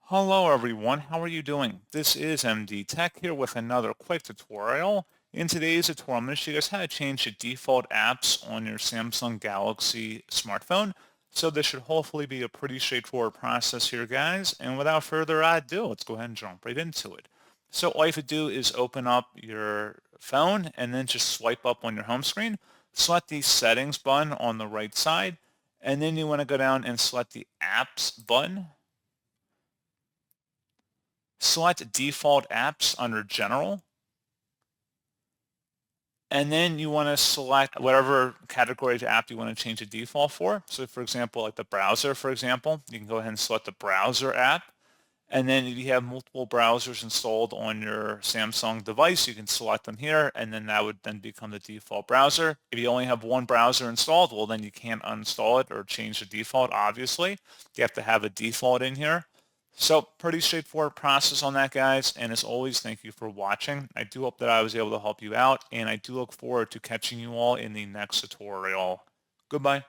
Hello everyone, how are you doing? This is MD Tech here with another quick tutorial. In today's tutorial, I'm going to show you guys how to change the default apps on your Samsung Galaxy smartphone. So this should hopefully be a pretty straightforward process here, guys. And without further ado, let's go ahead and jump right into it. So all you have to do is open up your phone and then just swipe up on your home screen. Select the settings button on the right side. And then you want to go down and select the apps button. Select default apps under general, and then you want to select whatever category of app you want to change the default for. So for example, like the browser, for example, you can go ahead and select the browser app. And then if you have multiple browsers installed on your Samsung device, you can select them here, and then that would then become the default browser. If you only have one browser installed, well, then you can't uninstall it or change the default, obviously. You have to have a default in here. So pretty straightforward process on that, guys. And as always, thank you for watching. I do hope that I was able to help you out, and I do look forward to catching you all in the next tutorial. Goodbye.